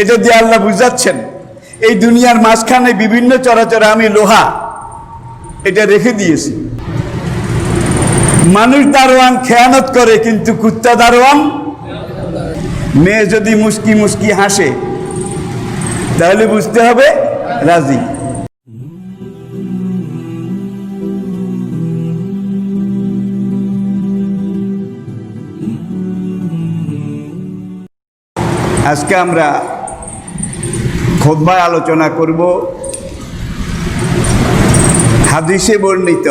এটা দিয়ে আল্লাহ বুঝাচ্ছেন এই দুনিয়ার মাঝখানে বিভিন্ন চরাচরে আমি লোহা এটা রেখে দিয়েছি। মানুষ দারোয়ান খেয়ানত করে, কিন্তু কুত্তা দারোয়ান। মেয়ে যদি মুস্কি মুস্কি হাসে তাহলে বুঝতে হবে রাজি। আজকে আমরা খুতবায় আলোচনা করব হাদিসে বর্ণিত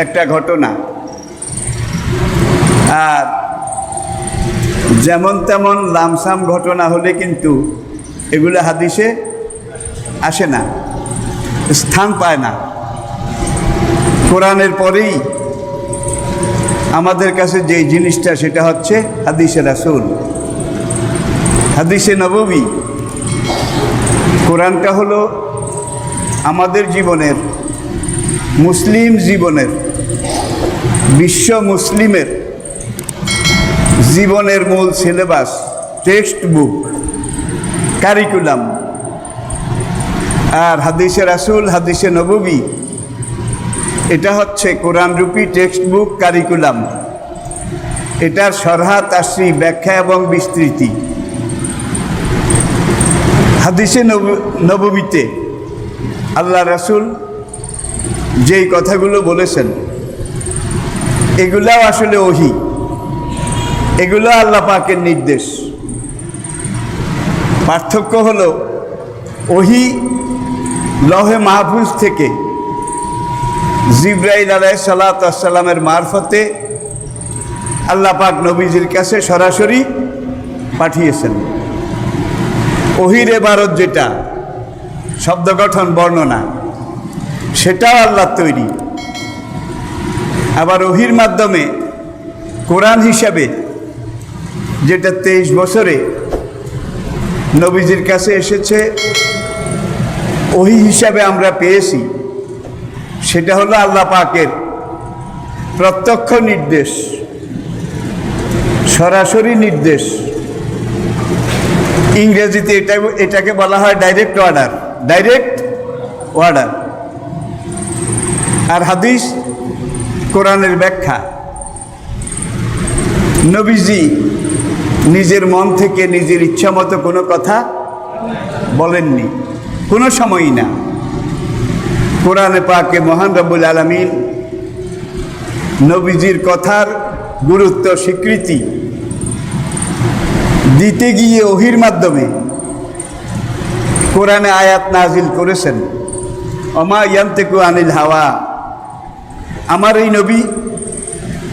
একটা ঘটনা। আর যেমন তেমন লামসাম ঘটনা হলে কিন্তু এগুলো হাদিসে আসে না, স্থান পায় না। কোরআনের পরেই আমাদের কাছে যে জিনিসটা সেটা হচ্ছে হাদিসে রাসূল, হাদিসে নববী। কোরআনটা হলো আমাদের জীবনের, মুসলিম জীবনের, বিশ্ব মুসলিমের জীবনের মূল সিলেবাস, টেক্সট বুক, কারিকুলাম। আর হাদিসে রাসূল, হাদিসে নববী এটা হচ্ছে কোরআন রূপী টেক্সট বুক, কারিকুলাম। এটার শরহা, তাফসীর, ব্যাখ্যা এবং বিস্তৃতি। হাদিসে নববীতে আল্লাহ রাসূল যেই কথাগুলো বলেছেন এগুলাও আসলে ওহী, এগুলো আল্লাহ পাকের নির্দেশ। পার্থক্য হলো ওহী লৌহে মাহফুজ থেকে জিবরাইল আলাইহিসসালাতু ওয়াসসালামের মারফতে আল্লাহ পাক নবীজির কাছে সরাসরি পাঠিয়েছেন। ওহীর ইবারত যেটা শব্দ গঠন, বর্ণনা, সেটাও আল্লাহর তৈরি। আবার ওহীর মাধ্যমে কোরআন হিসাবে যেটা 23 বছরে নবীজির কাছে এসেছে, ওহী হিসাবে আমরা পেয়েছি, সেটা হলো আল্লাহ পাকের প্রত্যক্ষ নির্দেশ, সরাসরি নির্দেশ। ইংরেজিতে এটাকে বলা হয় ডাইরেক্ট অর্ডার, ডাইরেক্ট অর্ডার। আর হাদিস কোরআনের ব্যাখ্যা। নবীজি নিজের মন থেকে নিজের ইচ্ছা মতো কোনো কথা বলেননি, কোনো সময়ই না। কোরআনে পাকে মহান রব্বুল আলামিন নবীজির কথার গুরুত্ব, স্বীকৃতি দিতে গিয়ে ওহীর মাধ্যমে কোরআনে আয়াত নাজিল করেছেন। ওমা ইয়ান্তিকু আনিল হাওয়া, আমার এই নবী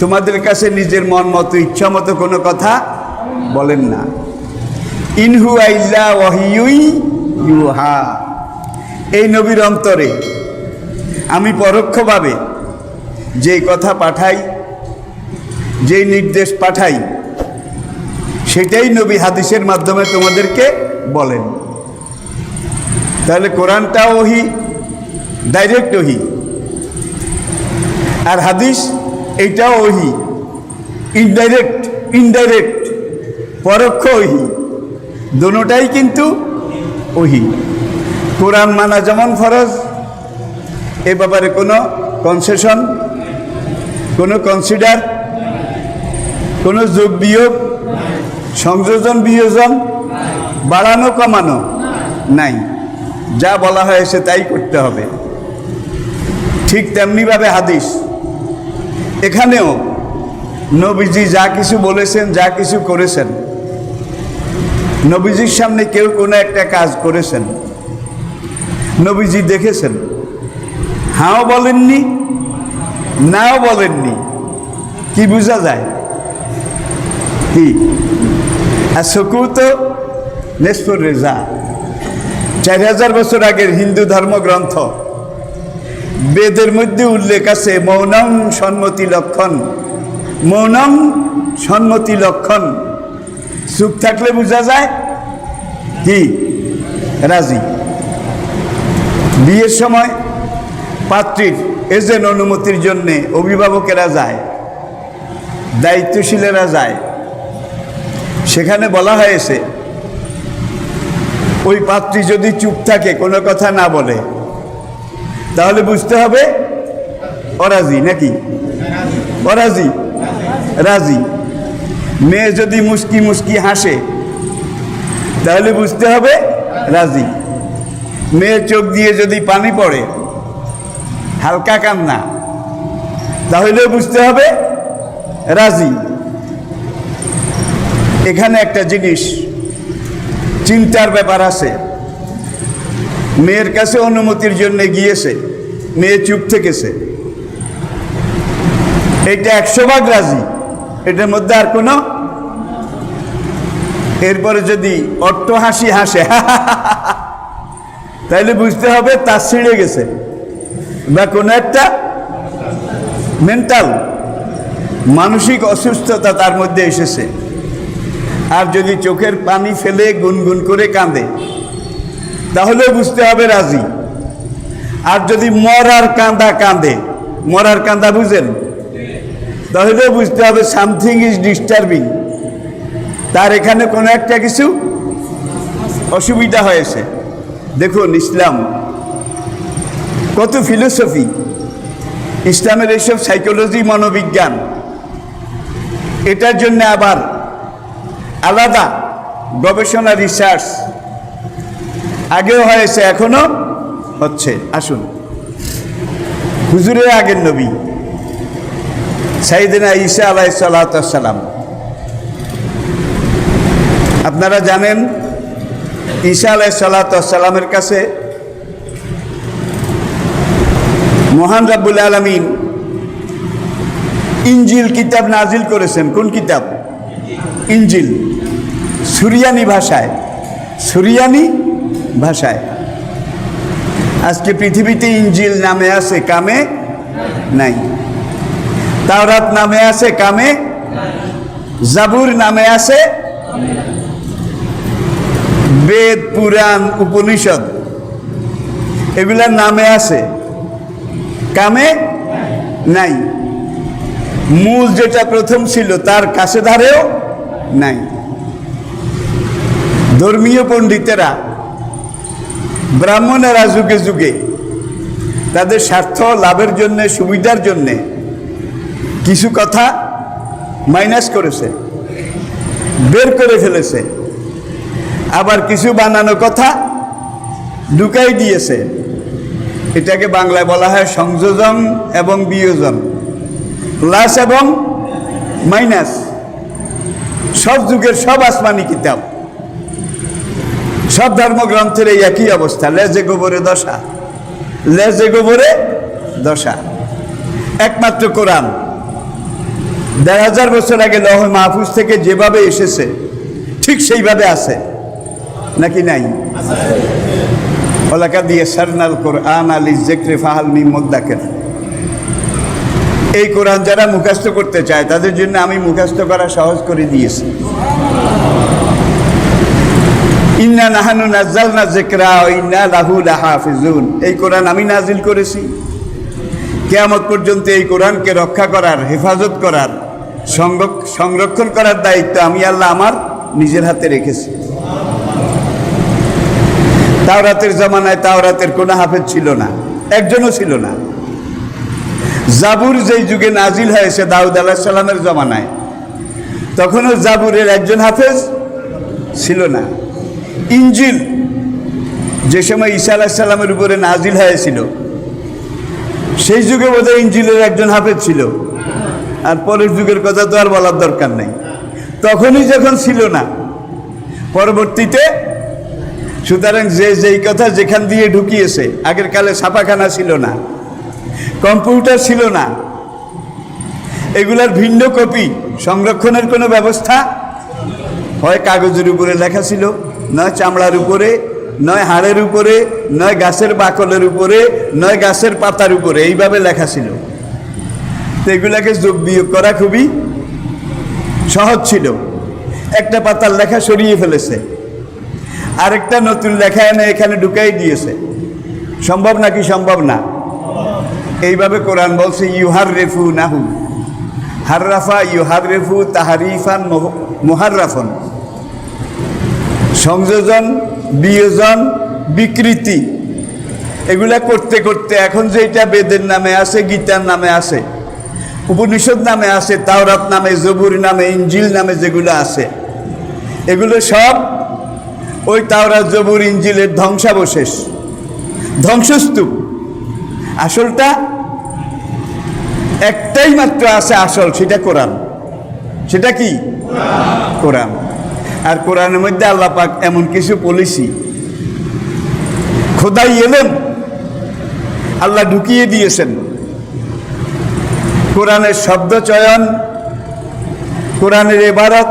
তোমাদের কাছে নিজের মন মতো, ইচ্ছা মতো কোনো কথা বলেন না। ইন হুয়া ইল্লা ওয়াহিয়ুন ইউহা, এই নবীর অন্তরে আমি পরোক্ষভাবে যেই কথা পাঠাই, যেই নির্দেশ পাঠাই, সেটাই নবী হাদিসের মাধ্যমে তোমাদেরকে বলেন। তাহলে কোরআনটাও ওহী, ডাইরেক্ট ওহী। আর হাদিস এইটাও ওহী, ইনডাইরেক্ট, পরোক্ষ ওহী। দুটোটাই কিন্তু ওহী। কোরআন মানা যেমন ফরজ, এ ব্যাপারে কোনো কনসেশন, কোনো কনসিডার, কোনো যোগ বিয়োগ, সংযোজন বিয়োজন, বাড়ানো কমানো নাই। যা বলা হয়েছে তাই করতে হবে। ঠিক তেমনিভাবে হাদিস, এখানেও নবীজি যা কিছু বলেছেন, যা কিছু করেছেন, নবীজির সামনে কেউ কোনো একটা কাজ করেছেন, নবীজি দেখেছেন, হাও বলেননি, নাও বলেননি, কি বোঝা যায়? কি সুকুত নেসফুর রেজা। 4000 বছর আগের হিন্দু ধর্মগ্রন্থ বেদের মধ্যে উল্লেখ আছে মৌনম সম্মতি লক্ষণ, মৌনম সম্মতি লক্ষণ। চুপ থাকলে বোঝা যায় কি রাজি। বিয়ের সময় পাত্রীর এজেন্ট অনুমতির জন্যে অভিভাবকেরা যায়, দায়িত্বশীলেরা যায়। সেখানে বলা হয়েছে ওই পাত্রী যদি চুপ থাকে, কোনো কথা না বলে, তাহলে বুঝতে হবে অরাজি নাকি অরাজি, রাজি। মেয়ে যদি মুস্কি মুস্কি হাসে, তাহলে বুঝতে হবে রাজি। মেয়ের চোখ দিয়ে যদি পানি পড়ে, হালকা কান্না, তাহলে বুঝতে হবে রাজি। এখানে একটা জিনিস চিন্তার ব্যাপার আছে। মেয়ের কাছে অনুমতির জন্য গিয়েছে, মেয়ে চুপ থেকেছে, এটা 100 ভাগ রাজি, এটার মধ্যে আর কোনো। এরপরে যদি অট্ট হাসি হাসে তাহলে বুঝতে হবে তার ছিঁড়ে গেছে, বা কোনো একটা মেন্টাল মানসিক অসুস্থতা তার মধ্যে এসেছে। আর যদি চোখের পানি ফেলে গুনগুন করে কাঁদে, তাহলে বুঝতে হবে রাজি। আর যদি মরার কাঁদা কাঁদে, মরার কাঁদা বুঝেন, তাহলে বুঝতে হবে সামথিং ইজ ডিস্টার্বিং, তার এখানে কোনো একটা কিছু অসুবিধা হয়েছে। দেখুন ইসলাম কত ফিলোসফি, ইসলামের এইসব সাইকোলজি, মনোবিজ্ঞান, এটার জন্য আবার আলাদা গবেষণা, রিসার্চ আগেও হয়েছে, এখনো হচ্ছে। আসুন, হুজুরের আগের নবী সাইয়েদনা ঈসা আলাইহিস সালাতু ওয়াস সালাম, আপনারা জানেন ঈসা আলাইহিস সালাতু ওয়াস সালামের কাছে মহান রব্বুল আলামিন ইনজিল কিতাব নাজিল করেছেন। কোন কিতাব? ইনজিল। সুরিয়ানি ভাষায়, সুরিয়ানি ভাষায়। আজকে পৃথিবীতে ইনজিল নামে আছে, কামে নাই। তাওরাত নামে আছে, কামে। জাবুর নামে আছে, বেদ, পুরাণ, উপনিষদ, এগুলার নামে আছে, কামে নাই। মূল যেটা প্রথম ছিল তার কাছে ধারেও নাই। ধর্মীয় পণ্ডিতেরা, ব্রাহ্মণেরা যুগে যুগে তাদের স্বার্থ লাভের জন্যে, সুবিধার জন্যে কিছু কথা মাইনাস করেছে, বের করে ফেলেছে, আবার কিছু বানানো কথা ঢুকাই দিয়েছে। এটাকে বাংলায় বলা হয় সংযোজন এবং বিয়োজন, প্লাস এবং মাইনাস। সব যুগের সব আসমানি কিতাব, সব ধর্মগ্রন্থের এই একই অবস্থা, লেজে গোবরে দশা, লেজে গোবরে দশা। একমাত্র কোরআন ১,৫০০ বছর আগে লৌহ মাহফুজ থেকে যেভাবে এসেছে ঠিক সেইভাবে আছে নাকি নাই? ওয়ালাকাদ ইয়াসসারনাল কুরআনা লিযিকরি ফাহাল মিন মুদ্দাকির। এই কোরআন যারা মুখস্থ করতে চায় তাদের জন্য আমি মুখস্থ করা সহজ করে দিয়েছি। ইন্না নাহনু নাযালনা যিকরা ওয়া ইন্না লাহু লাহাফিজুন। এই কোরআন আমি নাজিল করেছি। কিয়ামত পর্যন্ত এই কোরআনকে রক্ষা করার, হেফাজত করার, সংরক্ষণ করার দায়িত্ব আমি আল্লাহ আমার নিজের হাতে রেখেছি। তাওরাতের জামানায় তাওরাতের কোনো হাফেজ ছিল না, একজনও ছিল না। জাবুর যেই যুগে নাজিল হয়েছে দাউদ আলাইহিস সালামের জামানায়, তখনও জাবুরের একজন হাফেজ ছিল না। ইনজিল যে সময় ঈসা আলাইহিস সালামের উপরে নাজিল হয়েছিল, সেই যুগে বোধহয় ইনজিলের একজন হাফেজ ছিল। আর পরের যুগের কথা তো আর বলার দরকার নেই। তখনই যখন ছিল না, পরবর্তীতে, সুতরাং যে যেই কথা যেখান দিয়ে ঢুকিয়েছে, আগের কালে ছাপাখানা ছিল না, কম্পিউটার ছিল না, এগুলার ভিন্ন কপি সংরক্ষণের কোনো ব্যবস্থা, হয় কাগজের উপরে লেখা ছিল, নয় চামড়ার উপরে, নয় হাড়ের উপরে, নয় গাছের বাকলের উপরে, নয় গাছের পাতার উপরে, এইভাবে লেখা ছিল। তো এগুলাকে যোগ বিয়োগ করা খুবই সহজ ছিল। একটা পাতার লেখা সরিয়ে ফেলেছে, আরেকটা নতুন লেখা এনে এখানে ঢুকাই দিয়েছে। সম্ভব নাকি সম্ভব না? এইভাবে কোরআন বলছে ইউহাররিফু নাহু, হাররাফা ইউহাররিফু তাহারিফান মুহাররাফন। সংযোজন বিয়োজন, বিকৃতি এগুলা করতে করতে এখন যেটা বেদের নামে আছে, গীতার নামে আছে, উপনিষদ নামে আছে, তাওরাত নামে, জবুর নামে, ইঞ্জিল নামে যেগুলো আছে, এগুলো সব ওই তাওরাত, জবুর, ইঞ্জিলের ধ্বংসাবশেষ, ধ্বংসস্তূপ। আসলটা একটাই মাত্র আছে, আসল, সেটা কোরআন। সেটা কি? কোরআন। আর কোরআনের মধ্যে আল্লাহ পাক এমন কিছু পলিসি, খোদাই এলেন আল্লাহ ঢুকিয়ে দিয়েছেন। কোরআনের শব্দ চয়ন, কোরআনের ইবারত,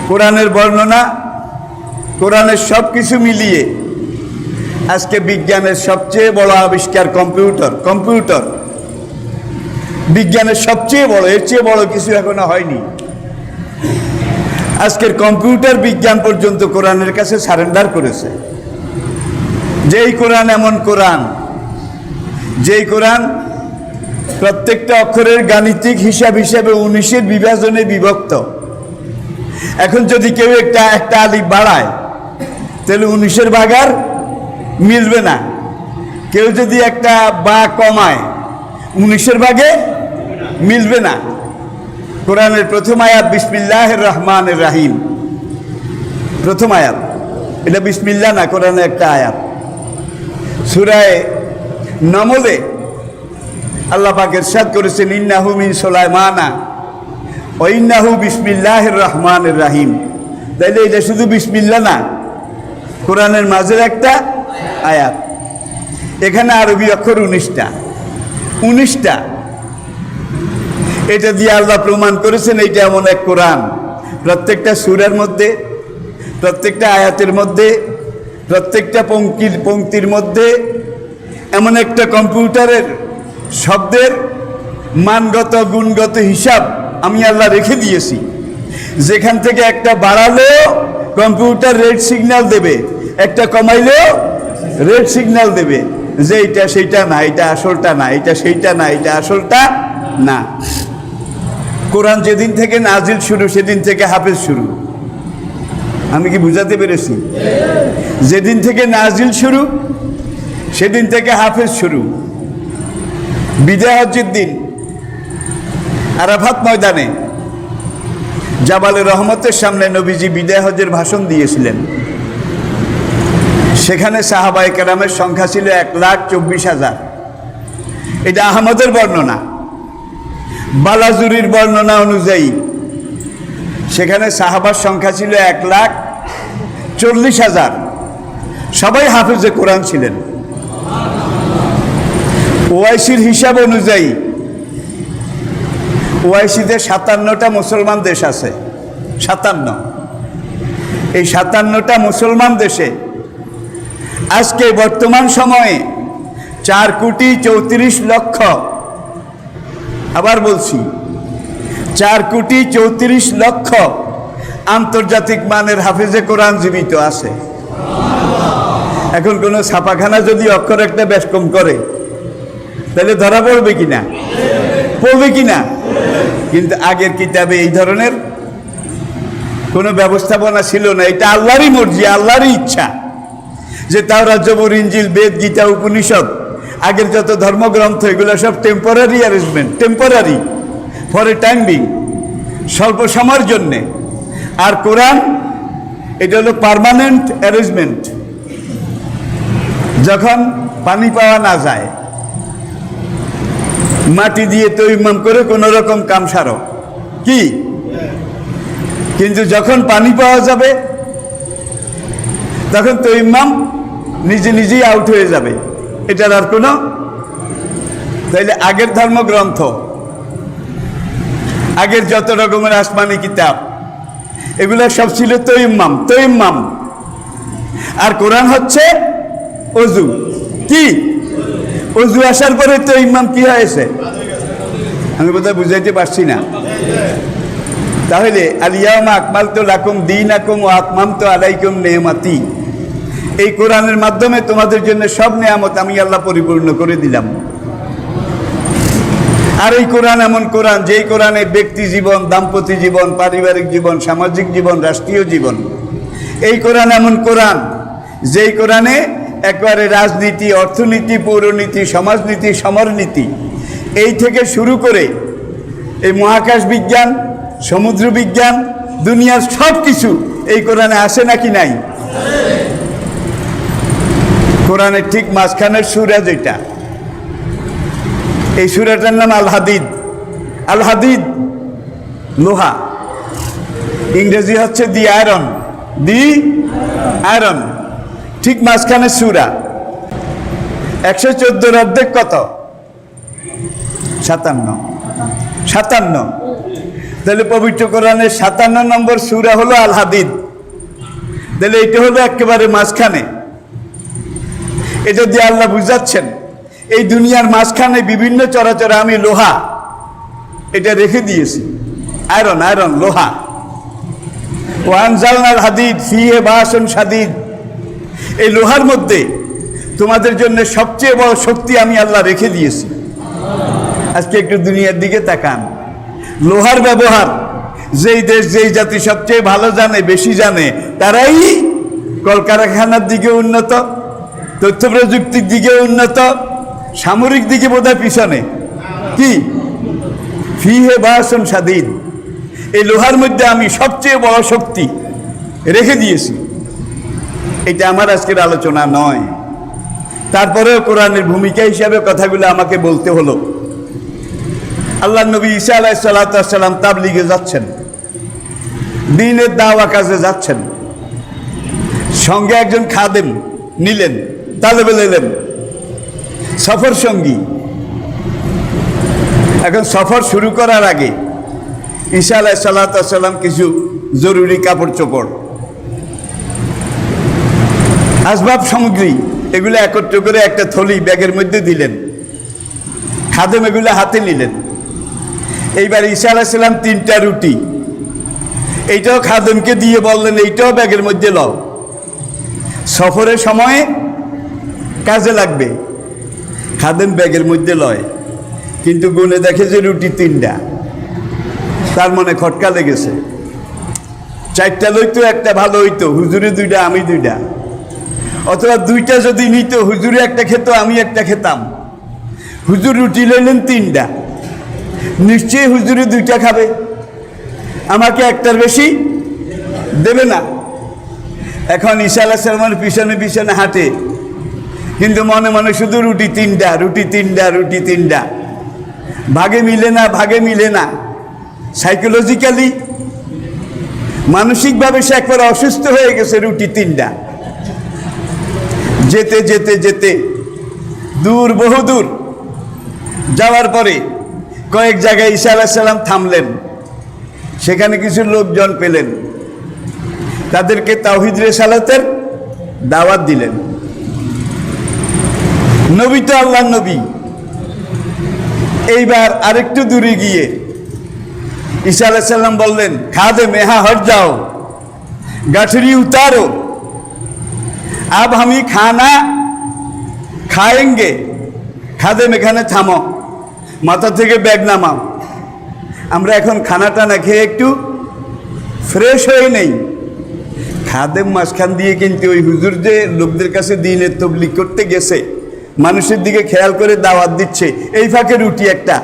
কোরআনের বর্ণনা, কোরআনের সব কিছু মিলিয়ে আজকে বিজ্ঞানের সবচেয়ে বড় আবিষ্কার কম্পিউটার। কম্পিউটার বিজ্ঞানের সবচেয়ে বড়, এর চেয়ে বড় কিছু এখনো হয়নি। আজকের কম্পিউটার বিজ্ঞান পর্যন্ত কোরআনের কাছে সারেন্ডার করেছে। যেই কোরআন এমন কোরআন, যেই কোরআন প্রত্যেকটা অক্ষরের গাণিতিক হিসাব হিসাবে 19-এর বিভাজনে বিভক্ত। এখন যদি কেউ একটা আলিফ বাড়ায় তাহলে 19-এর ভাগার মিলবে না। কেউ যদি একটা বা কমায় 19-এর ভাগে মিলবে না। কোরআনের প্রথম আয়াত বিসমিল্লাহির রহমানির রহিম, প্রথম আয়াত। এটা বিসমিল্লাহ না, কোরআনের একটা আয়াত। সূরা নমলে আল্লাহ পাক ইরশাদ করেছেন ইন্নাহু মিন সুলাইমানা ওয়া ইন্নাহু বিসমিল্লাহির রহমানির রহিম। তাইলে এটা শুধু বিসমিল্লাহ না, কোরআনের মাঝের একটা আয়াত। এখানে আরবি অক্ষর 19টা। এটা দিয়ে আল্লাহ প্রমাণ করেছেন এইটা এমন এক কোরআন, প্রত্যেকটা সূরার মধ্যে, প্রত্যেকটা আয়াতের মধ্যে, প্রত্যেকটা পংক্তির মধ্যে এমন একটা কম্পিউটারের শব্দের মানগত গুণগত হিসাব আমি আল্লাহ রেখে দিয়েছি, যেখান থেকে একটা বাড়ালেও কম্পিউটার রেড সিগন্যাল দেবে, একটা কমাইলেও রেড সিগন্যাল দেবে যে এটা সেইটা না, এটা আসলটা না, এটা সেইটা না, এটা আসলটা না। কোরআন যেদিন থেকে নাজিল শুরু সেদিন থেকে হাফেজ শুরু। আমি কি বুঝাতে পেরেছি? যেদিন থেকে নাজিল শুরু সেদিন থেকে হাফেজ শুরু। বিদায় হজ্জের দিন আরাফাত ময়দানে জাবালে রহমতের সামনে নবীজি বিদায় হজ্জের ভাষণ দিয়েছিলেন। সেখানে সাহাবায়ে কেরামের সংখ্যা ছিল 1,24,000। এটা আহমদের বর্ণনা। বালাজুরির বর্ণনা অনুযায়ী সেখানে সাহাবার সংখ্যা ছিল 1,40,000। সবাই হাফেজে কোরআন ছিলেন। ওআইসির হিসাব অনুযায়ী ওআইসিতে 57টা মুসলমান দেশ আছে। 57। এই 57টা মুসলমান দেশে আজকে বর্তমান সময়ে 4,34,00,000, আবার বলছি 4,34,00,000 আন্তর্জাতিক মানের হাফেজে কোরআন জীবিত আছে। এখন কোনো ছাপাখানা যদি অক্ষর একটা বেশ কম করে তাহলে ধরা পড়বে কিনা? পড়বে কিনা? কিন্তু আগের কিতাবে এই ধরনের কোনো ব্যবস্থাপনা ছিল না। এটা আল্লাহরই মর্জি, আল্লাহরই ইচ্ছা যে তাওরাত, জবুর, ইঞ্জিল, বেদ, গীতা, উপনিষদ, আগের যত ধর্মগ্রন্থ এগুলো সব temporary arrangement, temporary, for a time being, স্বল্প সময়ের জন্যে। আর কোরআন এটা হলো পার্মানেন্ট অ্যারেঞ্জমেন্ট। যখন পানি পাওয়া না যায়, মাটি দিয়ে তৈমাম করে কোনো রকম কাম সারো কি, কিন্তু যখন পানি পাওয়া যাবে তখন তৈমাম নিজে নিজেই আউট হয়ে যাবে, এটার আর কোনো। তাইলে আগের ধর্মগ্রন্থ, আগের যত রকমের আসমানি কিতাব এগুলো সব ছিল তৈমাম। আর কোরআন হচ্ছে অজু। কি অজু আসার পরে তৈমাম কি হয়েছে? আমি বোধহয় বুঝাইতে পারছি না। তাহলে আলিয়াউমা আকমালতু লাকুম দীনাকুম ওয়া আতমামতু আলাইকুম নি'মাতি, এই কোরআনের মাধ্যমে তোমাদের জন্য সব নিয়ামত আমি আল্লাহ পরিপূর্ণ করে দিলাম। আর এই কোরআন এমন কোরআন, যেই কোরআনে ব্যক্তি জীবন, দাম্পত্য জীবন, পারিবারিক জীবন, সামাজিক জীবন, রাষ্ট্রীয় জীবন এই কোরআন এমন কোরআন, যেই কোরআনে একবারে রাজনীতি, অর্থনীতি, পৌরনীতি, সমাজনীতি, সমরনীতি এই থেকে শুরু করে এই মহাকাশ বিজ্ঞান, সমুদ্র বিজ্ঞান, দুনিয়ার সব কিছু এই কোরআনে আসে নাকি নাই? কোরআনের ঠিক মাঝখানের সূরা যেটা, এই সূরাটার নাম আল হাদিদ। আল হাদিদ লোহা, ইংরেজি হচ্ছে দি আয়রন, দি আয়রন। ঠিক মাঝখানের সূরা। 114 অর্ধেক কত? 57। তাহলে পবিত্র কোরআনের 57 নম্বর সূরা হলো আল হাদিদ। তাহলে এটা হলো একেবারে মাঝখানে। এটা দিয়ে আল্লাহ বুঝাচ্ছেন এই দুনিয়ার মাঝখানে বিভিন্ন চরাচর আমি লোহা এটা রেখে দিয়েছি। আয়রন, আয়রন লোহা। ওয়ানজালনাল হাদিদ ফিহে বাসন শাদীদ। এই লোহার মধ্যে তোমাদের জন্য সবচেয়ে বড় শক্তি আমি আল্লাহ রেখে দিয়েছি। আজকে একটু দুনিয়ার দিকে তাকান, লোহার ব্যবহার যেই দেশ যেই জাতি সবচেয়ে ভালো জানে, বেশি জানে, তারাই কলকারখানার দিকে উন্নত, তথ্য প্রযুক্তির দিকে উন্নত, সামরিক দিকে বোধহয় পিছনে। কি? ফিহে বাসন শাদীদ। এই লোহার মধ্যে আমি সবচেয়ে বড় শক্তি রেখে দিয়েছি। এটা আমার আজকের আলোচনা নয়, তারপরেও কোরআনের ভূমিকা হিসাবে কথাগুলো আমাকে বলতে হলো। আল্লাহ নবী ঈসা আলাইহিস সালাতু ওয়াস সালাম তাবলীগে যাচ্ছেন, দ্বীনের দাওয়া কাজে যাচ্ছেন। সঙ্গে একজন খাদেম নিলেন, তালেবুল ইলম, সফর সঙ্গী। এখন সফর শুরু করার আগে ঈসা আলাইহিস সালাতু ওয়াস সালাম কিছু জরুরি কাপড় চোপড়, আসবাব সামগ্রী এগুলো একত্র করে একটা থলি ব্যাগের মধ্যে দিলেন। খাদেম এগুলো হাতে নিলেন। এইবার ঈসা আলাইহিস সালাম 3টা রুটি, এইটাও খাদেমকে দিয়ে বললেন এইটাও ব্যাগের মধ্যে লও, সফরের সময়ে কাজে লাগবে। খাদেম ব্যাগের মধ্যে লয়, কিন্তু গুনে দেখে যে রুটি 3টা। তার মনে খটকা লেগেছে, 4টা লইতো একটা ভালো হইতো, হুজুরে 2টা আমি 2টা, অথবা 2টা যদি নিত হুজুরে একটা খেত আমি একটা খেতাম। হুজুর রুটি লইলেন 3টা, নিশ্চয়ই হুজুরে 2টা খাবে, আমাকে একটার বেশি দেবে না। এখন ঈসা আলাইহিস সালামের পিছনে পিছনে হাঁটে, কিন্তু মনে মনে শুধু রুটি 3টা, রুটি 3টা, রুটি 3টা। ভাগে মিলে না, ভাগে মিলে না। সাইকোলজিক্যালি, মানসিকভাবে সে একবার অসুস্থ হয়ে গেছে। রুটি 3টা। যেতে যেতে যেতে দূর, বহু দূর যাওয়ার পরে কয়েক জায়গায় ঈসা আলাইহিস সালাম থামলেন। সেখানে কিছু লোকজন পেলেন, তাদেরকে তাওহীদ রিসালাতের দাওয়াত দিলেন। নবী তো আল্লাহর নবী। এইবার আরেকটু দূরে গিয়ে ঈসা আলাইহিস সালাম বললেন, খাদেম यहाँ हट जाओ, गठरी उतारो, अब हम खाना खाएंगे। খাদেম এখানে থামো, মাথা থেকে ব্যাগ নামাও, আমরা এখন খানাটা না খেয়ে একটু ফ্রেশ হয়ে নেই। খাদেম মাঝখান দিয়ে কিন্তু ওই হুজুর যে লোকদের কাছে দ্বীনের তাবলীগ করতে গেছে, মানুষের দিকে খেয়াল করে দাওয়াত দিচ্ছে, এই ফাঁকে রুটি একটা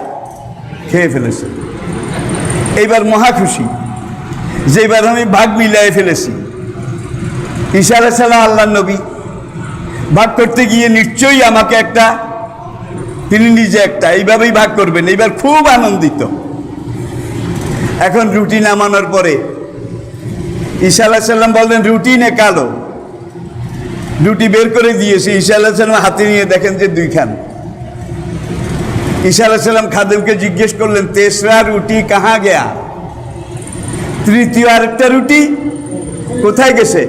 খেয়ে ফেলেছে। এইবার মহা খুশি যে এবার আমি ভাগ মিলাই ফেলেছি। ঈসা আলাইহিস সালাম আল্লাহর নবী, ভাগ করতে গিয়ে নিশ্চয়ই আমাকে একটা, তিনি নিজে একটা, এইভাবেই ভাগ করবেন। এইবার খুব আনন্দিত। এখন রুটি নামানোর পরে ঈসা আলাইহিস সালাম বললেন, রুটি নে কালো। রুটি বের করে দিয়েছি। ঈসা আলাইহিস সালাম হাতে নিয়ে দেখেন যে 2খান। ঈসা আলাইহিস সালাম খাদেমকে জিজ্ঞেস করলেন, তেসরা রুটি কাহা গেয়া? তৃতীয় আরেকটা রুটি কোথায় গেছে?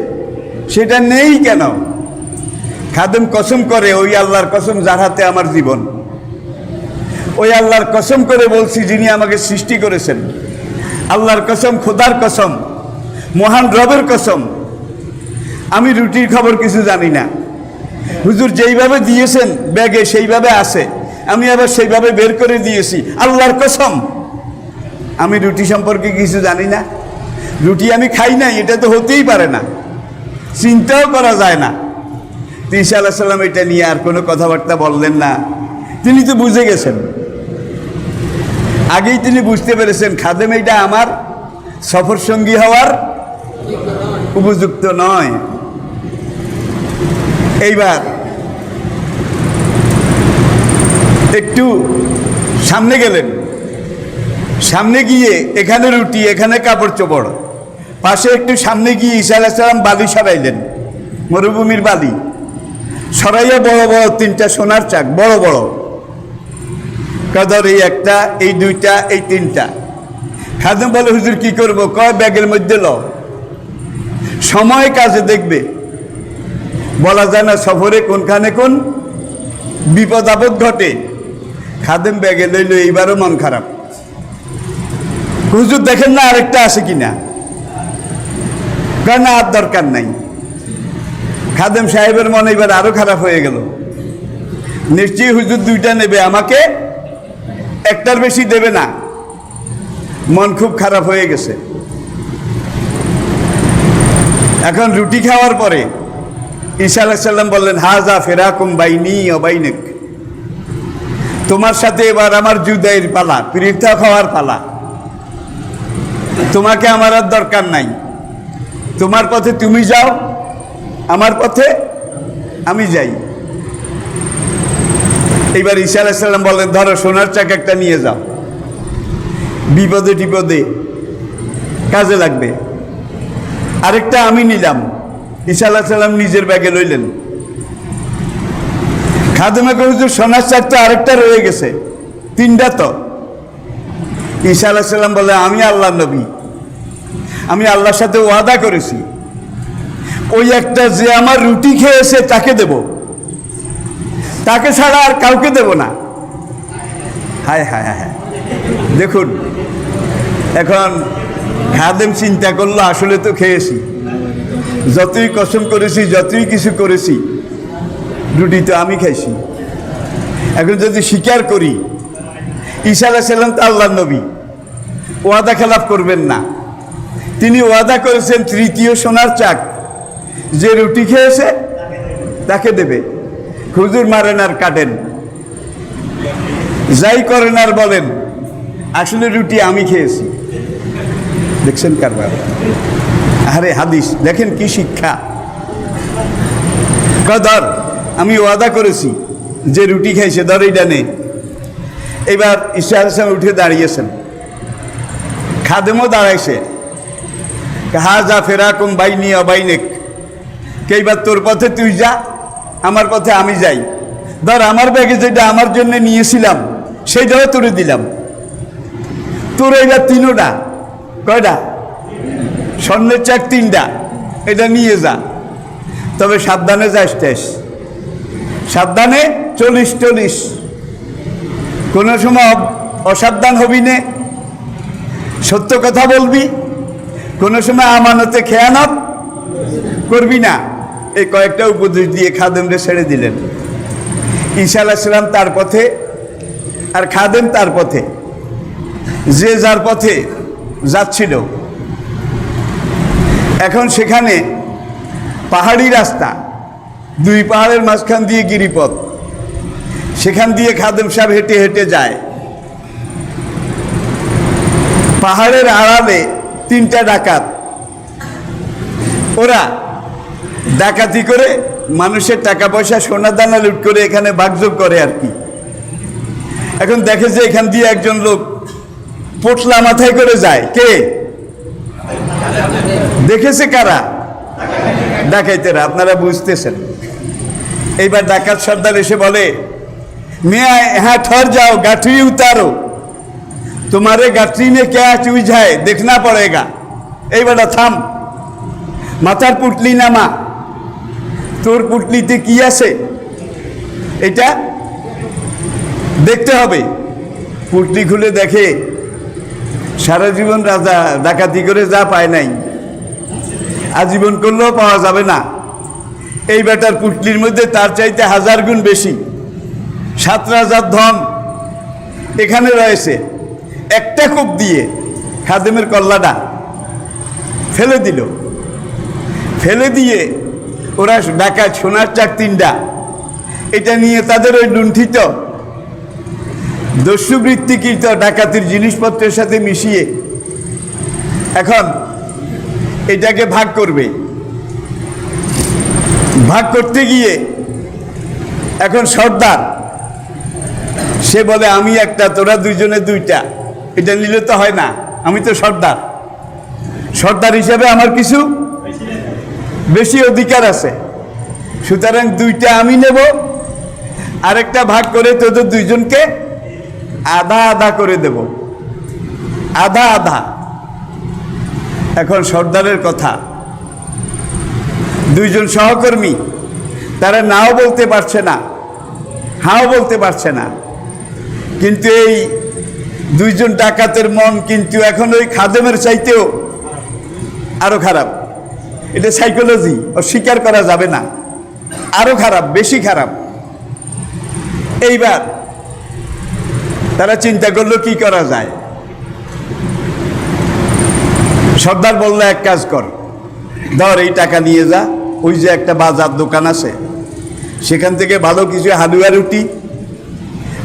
সেটা নেই কেন? খাদেম কসম করে, ওই আল্লাহর কসম যার হাতে আমার জীবন, ওই আল্লাহর কসম করে বলছি যিনি আমাকে সৃষ্টি করেছেন, আল্লাহর কসম, খোদার কসম, মহান রবের কসম, আমি রুটির খবর কিছু জানি না। হুজুর যেইভাবে দিয়েছেন ব্যাগে সেইভাবে আছে, আমি আবার সেইভাবে বের করে দিয়েছি। আল্লাহর কসম, আমি রুটি সম্পর্কে কিছু জানি না। রুটি আমি খাই নাই, এটা তো হতেই পারে না। চিন্তাও করা যায় না। ঈসা আলাইহিস সালাম এটা নিয়ে আর কোনো কথাবার্তা বললেন না। তিনি তো বুঝে গেছেন, আগেই তিনি বুঝতে পেরেছেন খাদেম এটা আমার সফর সঙ্গী হওয়ার উপযুক্ত নয়। এইবার একটু সামনে গেলেন, সামনে গিয়ে এখানে রুটি, এখানে কাপড় চোপড়, পাশে একটু সামনে গিয়ে ঈসা আলাইহিস সালাম বালি সরাইলেন, মরুভূমির বালি সরাইয়া বড় বড় 3টা সোনার চাক, বড় বড় কাদর, এই একটা, এই 2টা, এই 3টা। খাদেম বলে হুজুর কি করব? কয় ব্যাগের মধ্যে ল, সময় কাজে দেখবে, বলা যায় না সফরে কোনখানে কোন বিপদ আপদ ঘটে। খাদেম ব্যাগে লইল, এইবারও মন খারাপ। হুজুর দেখেন না আরেকটা আছে কিনা, কারণ আর দরকার নাই। খাদেম সাহেবের মন এবার আরো খারাপ হয়ে গেল, নিশ্চয়ই হুজুর 2টা নেবে, আমাকে একটার বেশি দেবে না। মন খুব খারাপ হয়ে গেছে। এখন রুটি খাওয়ার পরে ঈসা আলাইহিস সালাম বললেন, হাজা ফিরাকুম বাইনি ওয়া বাইনাক, তোমার সাথে এবার আমার জুদাইয়ের পালা, পৃথক হওয়ার পালা। তোমাকে আমার আর দরকার নাই, তোমার পথে তুমি যাও, আমার পথে আমি যাই। এইবার ঈসা আলাইহিস সালাম বললেন, ধরো সোনার চাক একটা নিয়ে যাও, বিপদে টিপদে কাজে লাগবে। আরেকটা আমি নিলাম। ঈসা আলাইহিস সালাম নিজের ব্যাগে লইলেন। খাদেমে হুজুর সোনার চাক তো আরেকটা রয়ে গেছে, 3টা তো। ঈসা আলাইহিস সালাম বলে, আমি আল্লাহর নবী, আমি আল্লাহর সাথে ওয়াদা করেছি, ওই একটা যে আমার রুটি খেয়েছে তাকে দেব, তাকে ছাড়া আর কাউকে দেব না। হায় হায় হায়, দেখুন এখন খাদেম চিন্তা করলো, আসলে তো খেয়েছি, যতই কসম করেছি, যতই কিছু করেছি, রুটি তো আমি খাইছি। এখন যদি স্বীকার করি, ঈসা আলাইহিস সালাম তো আল্লাহর নবী, ওয়াদা খেলাফ করবেন না। তিনি ওয়াদা করেছেন 3য় সোনার চাক যে রুটি খেয়েছে তাকে দেবে। হুজুর মারেন আর কাটেন, যাই করেন আর বলেন, আসলে রুটি আমি খেয়েছি। দেখছেন কারবার? আরে হাদিস দেখেন কি শিক্ষা। ধর আমি ওয়াদা করেছি যে রুটি খাইছে, ধর এইটা নে। এবার ঈসা আলাইহিস সালাম উঠে দাঁড়িয়েছেন, খাদেমও দাঁড়াইছে। হাজা ফিরাকুম বাইনি ওয়া বাইনাক, এইবার তোর পথে তুই যা, আমার পথে আমি যাই। ধর আমার ব্যাগে যেটা আমার জন্য নিয়েছিলাম সেইটাও তোরে দিলাম, তোর এইবার 3টা, কয়টা? স্বর্ণের চাক 3টা, এটা নিয়ে যা। তবে সাবধানে যাস, সাবধানে চলিস, কোনো সময় অসাবধান হবি নে, সত্য কথা বলবি, কোনো সময় আমানতে খেয়ানত করবি না। এই কয়েকটা উপদেশ দিয়ে খাদেমরে ছেড়ে দিলেন। ঈসা আলাইহিস সালাম তার পথে, আর খাদেম তার পথে, যে যার পথে যাচ্ছিল। এখন সেখানে পাহাড়ি রাস্তা, 2 পাহাড়ের মাঝখান দিয়ে গিরিপথ, সেখান দিয়ে খাদেম সাহেব হেঁটে হেঁটে যায়। পাহাড়ের আড়ালে 3টা ডাকাত, ওরা ডাকাতি করে মানুষের টাকা পয়সা সোনা দানা লুট করে এখানে ভাগযোগ করে আর কি। এখন দেখে যে এখান দিয়ে একজন লোক পোটলা মাথায় করে যায়। কে দেখেছে? কারা? ডাকাইতেরা। আপনারা বুঝতেছেন। এইবার ডাকাত সর্দার এসে বলে, मैं यहाँ ठहर जाओ, गठरी उतारो, तुम्हारे गठरी में क्या चूज है देखना पड़ेगा। এই বেটা থাম, মাথার পুটলি নামা, তোর পুটলিতে কি আছে এটা দেখতে হবে। পুটলি খুলে দেখে সারা জীবন রাজা ডাকাতি করে যা পায় নাই, আজীবন করলেও পাওয়া যাবে না। এই বেটার পুটলির মধ্যে তার চাইতে 1000 গুণ বেশি 7 রাজার ধন এখানে রয়েছে। একটা কূপ দিয়ে খাদেমের কল্লাটা ফেলে দিল। ফেলে দিয়ে ওরা ডাকাত সোনার চাক 3টা এটা নিয়ে তাদের ওই লুণ্ঠিত দস্যুবৃত্তিকৃত ডাকাতির জিনিসপত্রের সাথে মিশিয়ে এখন এটাকে ভাগ করবে। ভাগ করতে গিয়ে এখন সর্দার সে বলে আমি একটা, তোরা দুইজনে 2টা, এটা নিলে তো হয় না, আমি তো সর্দার, সর্দার হিসেবে আমার কিছু বেশি অধিকার আছে, সুতরাং 2টা আমি নেব, আরেকটা ভাগ করে তোদের 2জনকে আধা আধা করে দেব, আধা আধা। এখন সর্দারের কথা, 2জন সহকর্মী তারা নাও বলতে পারছে না, হাও বলতে পারছে না, কিন্তু এই 2জন ডাকাতের মন কিন্তু এখন ওই খাদেমের চাইতেও আরো খারাপ। এটা সাইকোলজি, অস্বীকার করা যাবে না, আরো খারাপ, বেশি খারাপ। এইবার তারা চিন্তা করলো কি করা যায়। সর্দার বলল এক কাজ কর, ধর এই টাকা নিয়ে যা, ওই যে একটা বাজার দোকান আছে সেখান থেকে ভালো কিছু হালুয়া রুটি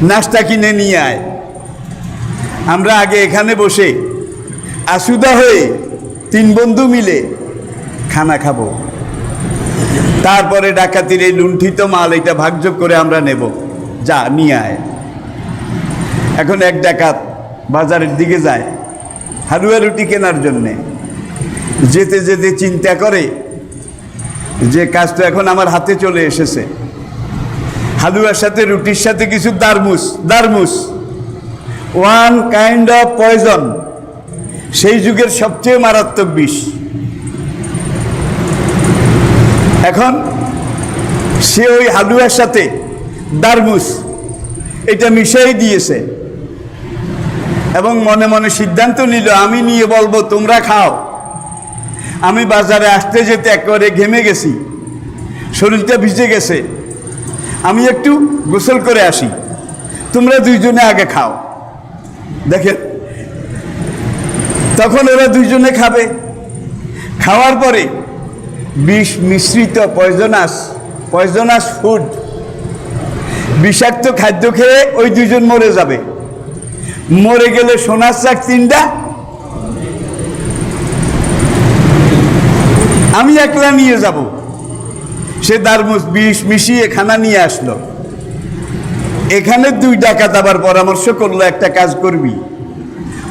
নাস্তা কিনে নিয়ে আয়, আমরা আগে এখানে বসে আসুদা হয়ে 3 বন্ধু মিলে খানা খাবো, তারপরে ডাকাতির এই লুণ্ঠিত মাল এটা ভাগযোগ করে আমরা নেব, যা নিয়ে আয়। এখন এক ডাকাত বাজারের দিকে যায় হালুয়া রুটি কেনার জন্যে, যেতে যেতে চিন্তা করে যে কাজ তো এখন আমার হাতে চলে এসেছে, হালুয়ার সাথে রুটির সাথে কিছু দারমুস, 1 কাইন্ড অফ পয়জন, সেই যুগের সবচেয়ে মারাত্মক বিষ। এখন সে ওই হালুয়ার সাথে দারমুস এটা মিশাই দিয়েছে এবং মনে মনে সিদ্ধান্ত নিল আমি নিয়ে বলবো তোমরা খাও, আমি বাজারে আসতে যেতে একেবারে ঘেমে গেছি, শরীরটা ভিজে গেছে, আমি একটু গোসল করে আসি, তোমরা 2জনে আগে খাও। দেখেন তখন ওরা 2জনে খাবে, খাওয়ার পরে বিষ মিশ্রিত পয়জনাস ফুড, বিষাক্ত খাদ্য খেয়ে ওই 2জন মরে যাবে, মরে গেলে সোনার চাক 3টা আমি একলা নিয়ে যাব। সে দারমুস বিষ মিশিয়ে খানা নিয়ে আসলো। এখানে 2 ডাকাত আবার পরামর্শ করলো একটা কাজ করবি,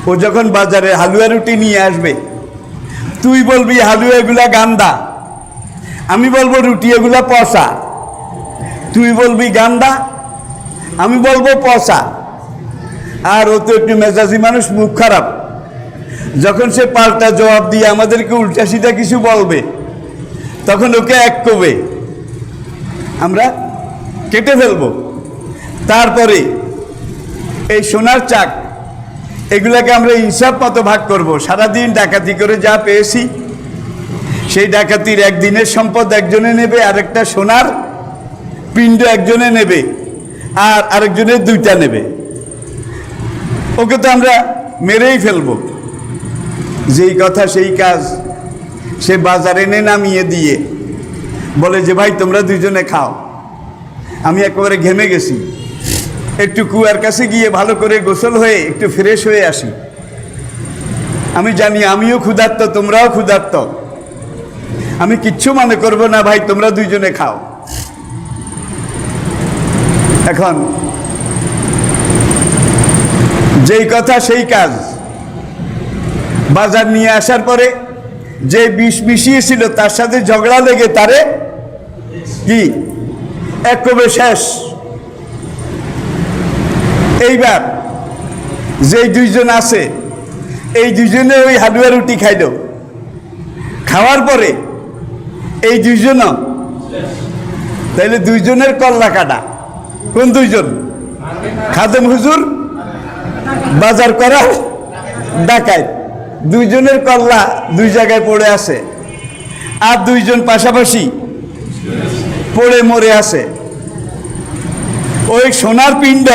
ও যখন বাজারে হালুয়া রুটি নিয়ে আসবে তুই বলবি হালুয়া এগুলা গান্দা, আমি বলবো রুটি এগুলা পচা, তুই বলবি গান্দা, আমি বলবো পচা। আর ও তো একটু মেজাজি মানুষ, মুখ খারাপ, যখন সে পাল্টা জবাব দিয়ে আমাদেরকে উল্টা সিধা কিছু বলবে তখন ওকে এক কবে আমরা কেটে ফেলবো। তারপরে এই সোনার চাক এগুলাকে আমরা হিসাব মতো ভাগ করব, সারাদিন ডাকাতি করে যা পেয়েছি সেই ডাকাতির একদিনের সম্পদ একজনে নেবে, আরেকটা সোনার পিণ্ড একজনে নেবে, আর আরেকজনের 2টা নেবে। ওকে তো আমরা মেরেই ফেলবো। যেই কথা সেই কাজ, সে বাজারে এনে নামিয়ে দিয়ে বলে যে ভাই তোমরা 2জনে খাও, আমি একেবারে ঘেমে গেছি, একটু কুয়ার কাছে গিয়ে ভালো করে গোসল হয়ে একটু ফ্রেশ হয়ে আসি, আমি জানি আমিও ক্ষুধার্ত তোমরাও ক্ষুধার্ত, আমি কিচ্ছু মনে করবো না, ভাই তোমরা 2জনে খাও। এখন যেই কথা সেই কাজ, বাজার নিয়ে আসার পরে যে বিষ মিশিয়েছিল তার সাথে ঝগড়া লেগে তারে কি এক কবে শেষ। এইবার যেই 2জন আছে এই 2জনে ওই হালুয়া রুটি খাইল, খাওয়ার পরে এই 2জনও, তাইলে 2জনের কল্লা কাটা। কোন 2জন? খাদেম হুজুর বাজার করা ডাকাত, 2জনের কল্লা 2 জায়গায় পড়ে আছে, আর 2জন পাশাপাশি পড়ে মরে আছে। ওই সোনার পিণ্ড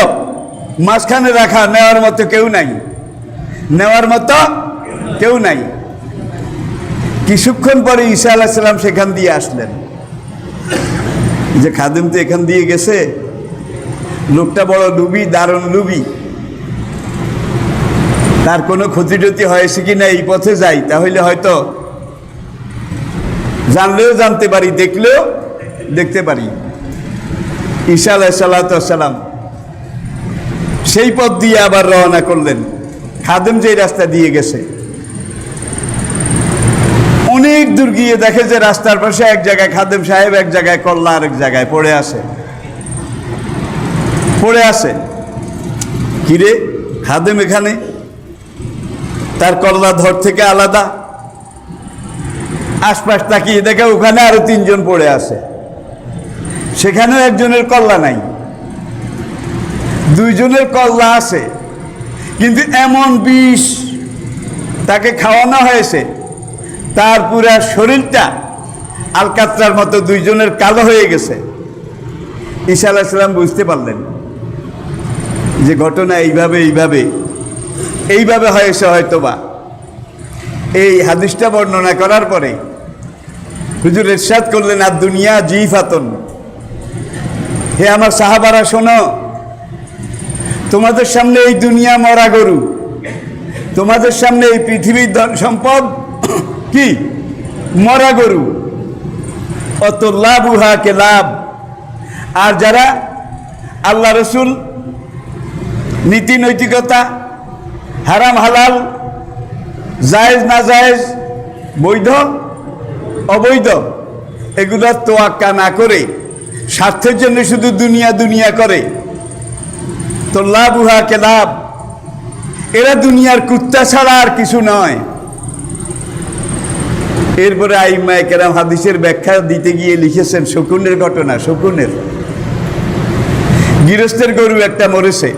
মাঝখানে রাখা, নেওয়ার মতো কেউ নাই, নেওয়ার মতো কেউ নাই। কিছুক্ষণ পরে ঈসা আলাইহিস সালাম সেখান দিয়ে আসলেন, যে খাদেম তো এখান দিয়ে গেছে, লোকটা বড় লুবি, দারুণ লুবি, তার কোনো ক্ষতি টতি হয়েছে কি না, এই পথে যাই, তাহলে হয়তো জানলেও জানতে পারি, দেখলেও দেখতে পারি। ঈসা আলাইহিস সালাম সেই পথ দিয়ে আবার রওনা করলেন, খাদেম যে রাস্তা দিয়ে গেছে। অনেক দূর গিয়ে দেখে যে রাস্তার পাশে এক জায়গায় খাদেম সাহেব, এক জায়গায় কল্লা আরেক জায়গায় পড়ে আছে। কিরে, খাদেম এখানে, তার কল্লা ধর থেকে আলাদা। আশপাশ তাকিয়ে দেখে ওখানে আরো 3 জন পড়ে আছে, সেখানেও একজনের কল্লা নাই, 2 জনের কল্লা আছে, কিন্তু এমন বিষ তাকে খাওয়ানো হয়েছে, তার পুরা শরীরটা আলকাতরার মতো 2 জনের কালো হয়ে গেছে। ঈসা আলাইহিস সালাম বুঝতে পারলেন যে ঘটনা এইভাবে হয়েছে হয়তোবা। এই হাদিসটা বর্ণনা করার পরে হুজুর ইরশাদ করলেন, আর দুনিয়া জিফাতুন, হে আমার সাহাবারা শোনো, তোমাদের সামনে এই দুনিয়া মরা গরু, তোমাদের সামনে এই পৃথিবীর ধন সম্পদ কি মরা গরু, অত লাভ উহাকে লাভ। আর যারা আল্লাহ রসুল, নীতি নৈতিকতা, হারাম হালাল, জায়েজ না জায়েজ, বৈধ অবৈধ, এগুলোর তোয়াক্কা না করে স্বার্থের জন্য শুধু দুনিয়া করে, তো লাভ উহাকে লাভ, এরা দুনিয়ার কুত্তা ছাড়া আর কিছু নয়। এরপরে আইম্মায়ে কেরাম হাদিসের ব্যাখ্যা দিতে গিয়ে লিখেছেন শকুনের ঘটনা। শকুনের গৃহস্থের গরু একটা মরেছে,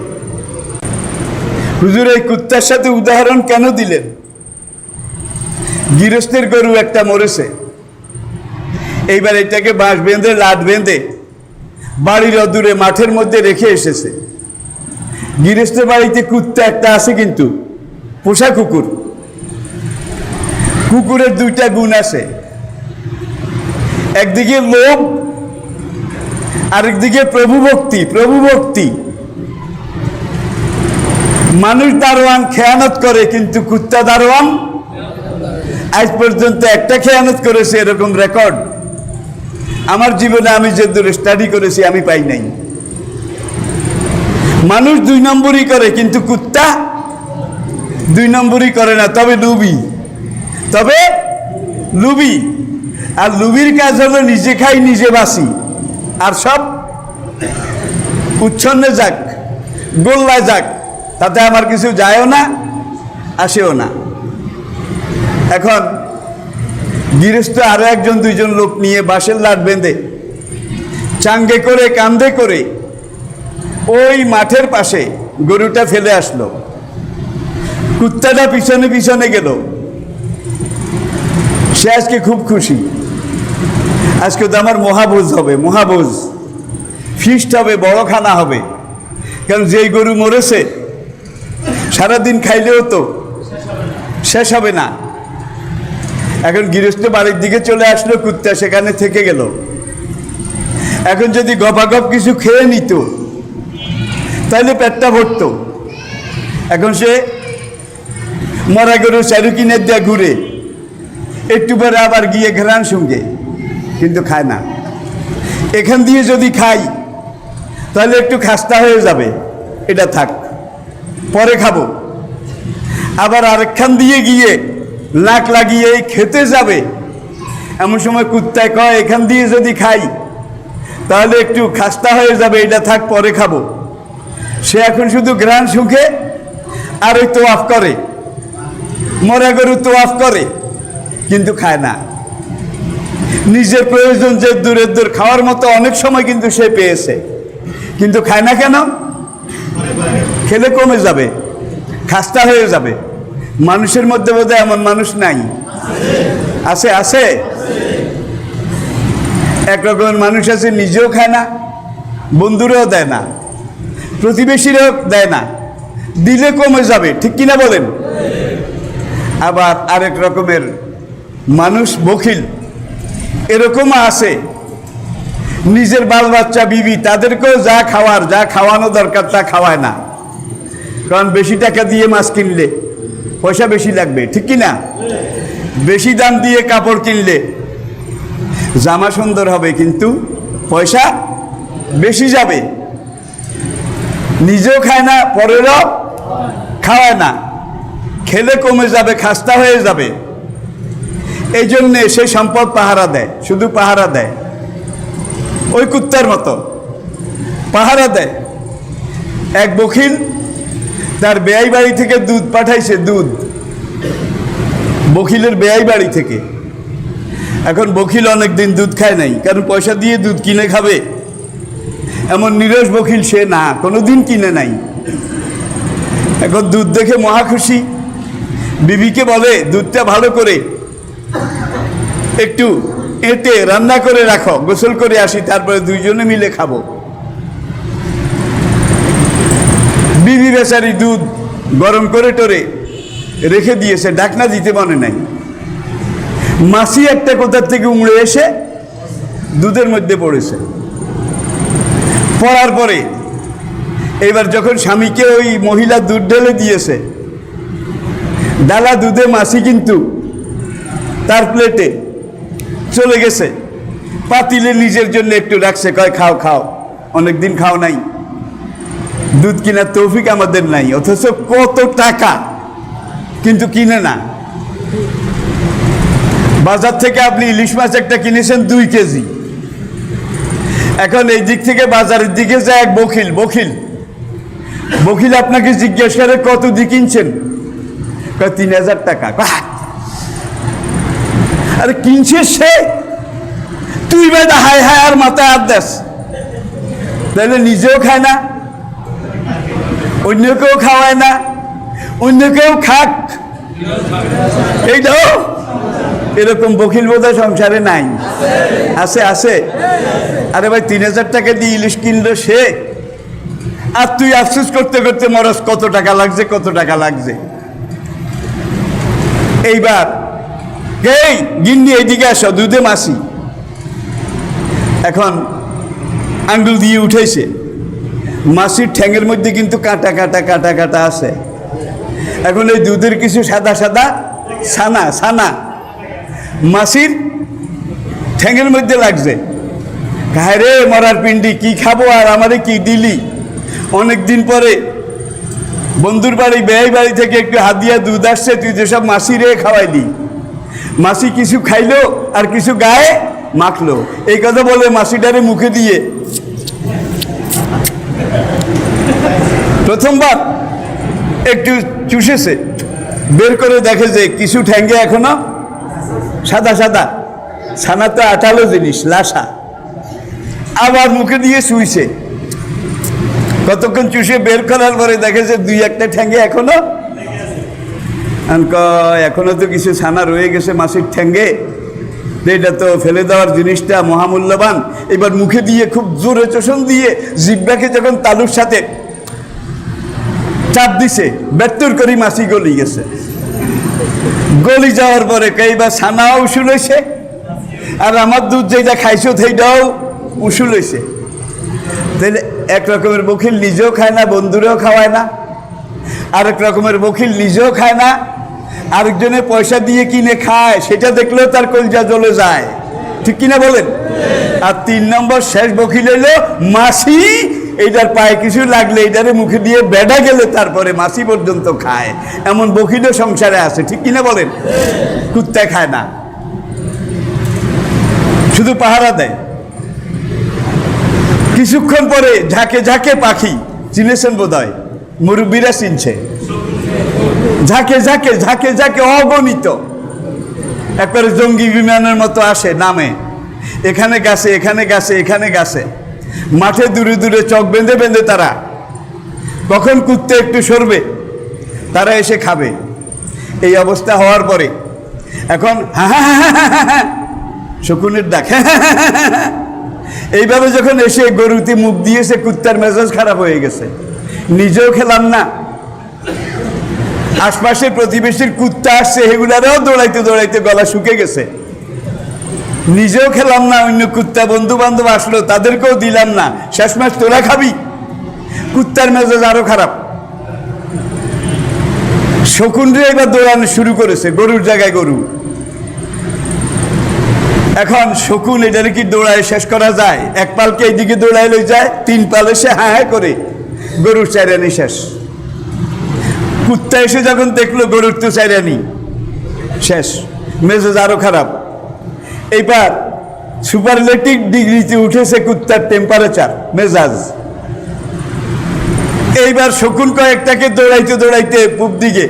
হুজুর এই কুত্তার সাথে উদাহরণ কেন দিলেন? গৃহস্থের গরু একটা মরেছে, এইবার এটাকে বাঁশ বেঁধে, লাট বেঁধে বাড়ির অদূরে মাঠের মধ্যে রেখে এসেছে। গৃহস্থের বাড়িতে কুত্তা একটা আছে, কিন্তু পোষা কুকুর। কুকুরের 2টা গুণ আছে, একদিকে লোভ, আরেকদিকে প্রভুভক্তি। মানুষ দারোয়ান খেয়ানত করে, কিন্তু কুত্তা দারোয়ান আজ পর্যন্ত একটা খেয়ানত করেছে এরকম রেকর্ড আমার জীবনে আমি যে দূর স্টাডি করেছি আমি পাই নাই। মানুষ 2 নম্বরই করে, কিন্তু কুত্তা 2 নম্বরই করে না, তবে লুবি। আর লুবির কাজ হলো নিজে খাই নিজে বাসি, আর সব উচ্ছন্নে যাক, গোল্লায় যাক, তাতে আমার কিছু যায়ও না আসেও না। এখন গৃহস্থ আরো 1 2 জন লোক নিয়ে বাঁশের লাট বেঁধে চাঙ্গে করে কান্ধে করে ওই মাঠের পাশে গরুটা ফেলে আসলো। কুত্তাটা পিছনে গেল। সে আজকে খুব খুশি, আজকে তো আমার মহাভোজ হবে, ফিস্ট হবে, বড় খানা হবে। কারণ যেই গরু মরেছে সারাদিন খাইলেও তো শেষ হবে না। এখন গৃহস্থ বাড়ির দিকে চলে আসলো, কুত্তা সেখানে থেকে গেল। এখন যদি গপাগপ কিছু খেয়ে নিত তাহলে পেটটা ভরত। এখন সে মরা গরু চারুকিনের দিয়ে ঘুরে, একটু পরে আবার গিয়ে ঘ্রাণ শুঙ্গে, কিন্তু খায় না। এখান দিয়ে যদি খাই তাহলে একটু খাস্তা হয়ে যাবে, এটা থাক, পরে খাবো। আবার আরেকখান দিয়ে গিয়ে নাক লাগিয়ে খেতে যাবে, এমন সময় কুত্তায় কয় এখান দিয়ে যদি খাই তাহলে একটু খাস্তা হয়ে যাবে, এটা থাক, পরে খাবো। সে এখন শুধু ঘ্রাণ শুঁকে আর ওই তোয়াফ করে, মরা গরু তোয়াফ করে, কিন্তু খায় না। নিজের প্রয়োজন যে দূর খাওয়ার মতো অনেক সময় কিন্তু সে পেয়েছে, কিন্তু খায় না কেন? খেলে কমে যাবে, খাস্তা হয়ে যাবে। মানুষের মধ্যে বোধহয় এমন মানুষ নাই? আছে। এক রকমের মানুষ আছে নিজেও খায় না, বন্ধুরাও দেয় না, প্রতিবেশীরাও দেয় না, দিলে কমে যাবে, ঠিক কিনা বলেন? আবার আরেক রকমের মানুষ বখিল এরকমও আছে, নিজের বাল বাচ্চা বিবি তাদেরকেও যা খাওয়ার, যা খাওয়ানো দরকার তা খাওয়ায় না। কারণ বেশি টাকা দিয়ে মাছ কিনলে পয়সা বেশি লাগবে, ঠিক কি না? বেশি দাম দিয়ে কাপড় কিনলে জামা সুন্দর হবে কিন্তু পয়সা বেশি যাবে। নিজেও খায় না, পরেরও খাওয়ায় না, খেলে কমে যাবে, খাস্তা হয়ে যাবে। এই জন্যে সে সম্পদ পাহারা দেয়, শুধু পাহারা দেয়, ওই কুত্তার মতো পাহারা দেয়। এক বখিল তার বেয়াই বাড়ি থেকে দুধ পাঠাইছে, দুধ বখিলের বেয়াই বাড়ি থেকে। এখন বখিল অনেকদিন দুধ খায় নাই, কারণ পয়সা দিয়ে দুধ কিনে খাবে এমন নিরস বখিল সে না, কোনোদিন কিনে নাই। এখন দুধ দেখে মহা খুশি, বিবিকে বলে দুধটা ভালো করে একটু এঁটে রান্না করে রাখো, গোসল করে আসি, তারপরে দুইজনে মিলে খাবো। বিবি বেচারি দুধ গরম করে টরে রেখে দিয়েছে, ঢাকনা দিতে মনে নাই। মাছি একটা কোথার থেকে উড়ে এসে দুধের মধ্যে পড়েছে। পড়ার পরে এবার যখন স্বামীকে ওই মহিলা দুধ ঢেলে দিয়েছে, ডালা দুধে মাছি কিন্তু তার প্লেটে চলে গেছে, পাতিলে নিজের জন্য একটু রাখছে, কয় খাও খাও, অনেকদিন খাও নাই, দুধ কেনার তৌফিক আমাদের নাই, অথচ কত টাকা কিন্তু কিনে না। বাজার থেকে আপনি ইলিশ মাছ একটা কিনেছেন 2 কেজি, এখন এই দিক থেকে বাজারের দিকে যায় এক বখিল, বখিল বখিল আপনাকে জিজ্ঞেস করে কত দিয়ে কিনছেন, 3000 টাকা। আরে কিনছে সে, তুই বেদা হায় হায় আর মাথায় হাত দেস, তাহলে নিজেও খায় না, অন্যকেও খাওয়ায় না, অন্যকেও খাক, এইটাও এরকম বখিল বোধহয় সংসারে নাই, আছে আছে। আরে ভাই 3000 টাকা দিয়ে ইলিশ কিনলো সে, আর তুই আফসোস করতে করতে মরস কত টাকা লাগছে, কত টাকা লাগছে। এইবার এই গিন্নি এইদিকে আসো, দুধে মাছি এখন আঙ্গুল দিয়ে উঠেছে, মাছির ঠ্যাঙের মধ্যে কিন্তু কাটা কাটা কাটা কাটা আছে। এখন এই দুধের কিছু সাদা সাদা ছানা ছানা মাছির ঠ্যাঙের মধ্যে লাগছে। হায় রে মরার পিন্ডি, কি খাবো আর আমারে কি দিলি। অনেকদিন পরে বন্ধুর বাড়ি বেয়াই বাড়ি থেকে একটু হাদিয়া দুধ আসছে, তুই যেসব মাছি রে খাওয়াইলি। মাছি কিছু খাইলো আর কিছু গায়ে মাখলো, এই কথা বলে মাছিটারে মুখে দিয়ে প্রথমবার একটু চুষেছে, বের করে দেখে যে কিছু ঠ্যাঙ্গে এখনো সাদা সাদা, ছানা তো আঠালো জিনিস, লাসা। আবার মুখে দিয়ে শুইছে, কতক্ষণ চুষে বের করার পরে দেখে যে 2-1টা ঠ্যাঙ্গে এখনো, এখনো তো কিছু ছানা রয়ে গেছে মাছির ঠ্যাঙ্গে, এটা তো ফেলে দেওয়ার জিনিসটা মহামূল্যবান। এবার মুখে দিয়ে খুব জোরে চোষণ দিয়ে জিহ্বাকে যখন তালুর সাথে চাপ দিছে, বেত্তর করি মাছি গলি গেছে। গলি যাওয়ার পরে এইবার ছানাও উসুল হয়েছে, আর আমার দুধ যেটা খাইছো সেইটাও উসুল হয়েছে। তাহলে এক রকমের বখিল নিজেও খায় না, বন্ধুরাও খাওয়ায় না, আরেক রকমের বখিল নিজেও খায় না, আরেকজনের পয়সা দিয়ে কিনে খায়, সেটা দেখলেও তার কলজা জ্বলে যায়, ঠিক কিনা বলেন। আর 3 নম্বর শেষ বখিল হইল মাছি, এইটার পায়ে কিছু লাগলে এইটারে মুখে দিয়ে বেড়া গেলে তারপরে মাছি পর্যন্ত খায়, এমন বখিলও সংসারে আছে, ঠিক কিনা বলেন। কুত্তা খায় না, শুধু পাহারা দেয়। কিছুক্ষণ পরে ঝাঁকে ঝাঁকে পাখি, চিনেছেন বোধহয়, মুরব্বীরা চিনছে, ঝাঁকে ঝাঁকে ঝাঁকে ঝাঁকে অগণিত একবারে জঙ্গি বিমানের মতো আসে, নামে, এখানে গাছে এখানে গাছে এখানে গাছে, মাঠে দূরে দূরে চক বেঁধে বেঁধে তারা কখন কুত্তে একটু সরবে তারা এসে খাবে। এই অবস্থা হওয়ার পরে এখন শকুনের ডাক, এইভাবে যখন এসে গরুতে মুখ দিয়েছে, কুত্তার মেজাজ খারাপ হয়ে গেছে, নিজেও খেলাম না, আশপাশের প্রতিবেশীর কুত্তা আসছে, এগুলারও দৌড়াইতে দৌড়াইতে গলা শুকে গেছে। নিজেও খেলাম না, অন্য কুত্তা বন্ধু বান্ধব আসলো তাদেরকেও দিলাম না, শেষমেশ তোরা খাবি। কুত্তার মেজাজ আরো খারাপ। শকুনরে এবার দৌড়ানো শুরু করেছে, গরুর জায়গায় গরু। এখন শকুন এটারে কি দৌড়ায় শেষ করা যায়? এক পালকে এইদিকে দৌড়ায় লই যায়, 3 পাল এসে হ্যাঁ হ্যাঁ করে গরুর চাইরানি শেষ। কুত্তা এসে যখন দেখলো গরুর তো চাইরানি শেষ, মেজাজ আরো খারাপ। এইবার সুপারলেটিভ ডিগ্রিতে উঠেছে কুত্তার টেম্পারেচার, মেজাজ। এইবার শকুন কয়েকটাকে দৌড়াইতে দৌড়াইতে পূব দিকে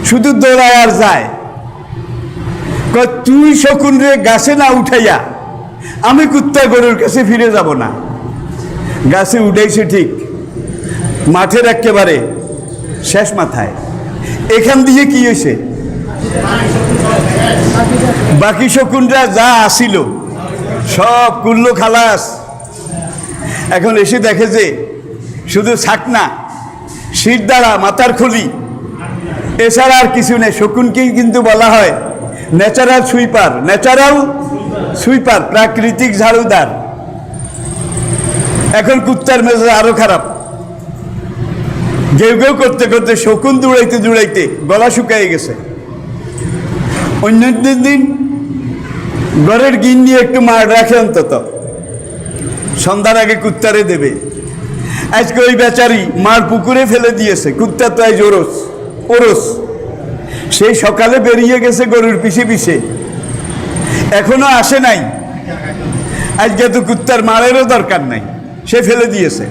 শুধু দৌড়ায় আর যায়। তুই শকুন রে গাছে না উঠাইয়া আমি কুত্তা গরুর কাছে ফিরে যাব না। গাছে উঠাইছে ঠিক, মাঠের একেবারে শেষ মাথায়। এখান দিয়ে কি হয়েছে, বাকি শকুনরা যা আসিল সব কুল্লো খালাস। এখন এসে দেখে যে শুধু ছাকনা, শির দ্বারা মাথার খুলি, এছাড়া আর কিছু নেই। শকুনকেই কিন্তু বলা হয় ন্যাচারাল সুইপার, ন্যাচারাল সুইপার, প্রাকৃতিক ঝাড়ুদার। এখন কুত্তার মেজাজ আরো খারাপ। ঘেউ ঘেউ করতে করতে শকুন দৌড়াইতে দৌড়াইতে গলা শুকাই গেছে। অন্য দিন ঘরের গিন নিয়ে একটু মার রাখে, অন্তত সন্ধ্যার আগে কুত্তারে দেবে। আজকে ওই বেচারি মার পুকুরে ফেলে দিয়েছে। কুত্তা তো আজ ওরস, সেই সকালে বেরিয়ে গেছে গরুর পিছে পিছে, এখনো আসে নাই। আজকে তো কুত্তার মারেরও দরকার নাই, সে ফেলে দিয়েছে।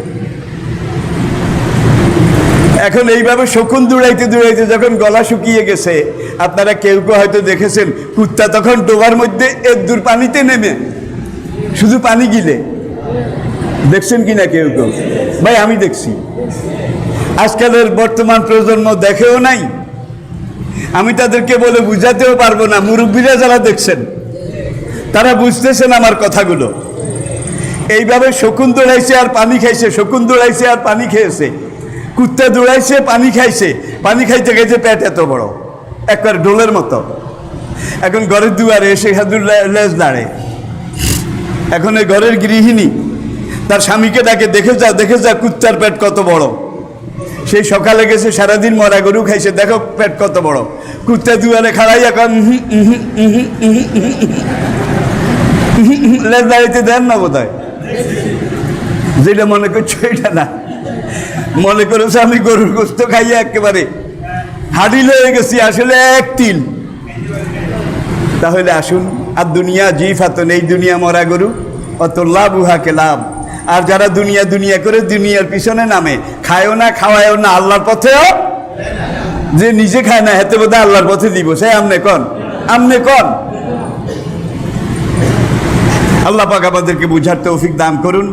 এখন এইভাবে শকুন দৌড়াইতে দৌড়াইতে যখন গলা শুকিয়ে গেছে, আপনারা কেউ কেউ হয়তো দেখেছেন কুত্তা তখন ডোবার মধ্যে 1 দূর পানিতে নেমে শুধু পানি গিলে। দেখছেন কিনা কেউ কেউ? ভাই আমি দেখছি। আজকালের বর্তমান প্রজন্ম দেখেও নাই, আমি তাদেরকে বলে বুঝাতেও পারবো না। মুরব্বীরা যারা দেখছেন তারা বুঝতেছেন আমার কথাগুলো। এইভাবে শকুন দৌড়াইছে আর পানি খাইছে, শকুন দৌড়াইছে আর পানি খেয়েছে, কুত্তা দৌড়াইছে পানি খাইছে, পানি খাইতে খাইতে পেট এত বড়, একবার ডোলের মতো। এখন ঘরের দুয়ারে এসে হাদুর লেজ দাঁড়ে। এখন এই ঘরের গৃহিণী তার স্বামীকে ডাকে, দেখে যা কুত্তার পেট কত বড়। সেই সকালে গেছে, সারাদিন মরা গরু খাইছে, দেখো পেট কত বড়। কুত্তা দুয়ারে খাড়াই এখন লেজ দাঁড়াইতে দেন না বোধ হয়। যেটা মনে করছো এটা না, মনে করেছে আমি গরুর গোস্ত খাইয়া একেবারে হাডিল হয়ে গেছি, আসলে 1 তিল। তাহলে আসুন, আর দুনিয়া জিফাতন, এই দুনিয়া মরা গরু, অত লাভ উহাকে লাভ। আর যারা দুনিয়া দুনিয়া করে দুনিয়ার পিছনে নামে, খায়ও না খাওয়ায়ও না আল্লাহর পথেও, যে নিজে খায় না হেতে বোধহয় আল্লাহর পথে দিব, সে আমনে কন। আল্লাহ পাক আমাদেরকে বুঝার তৌফিক দান করুন।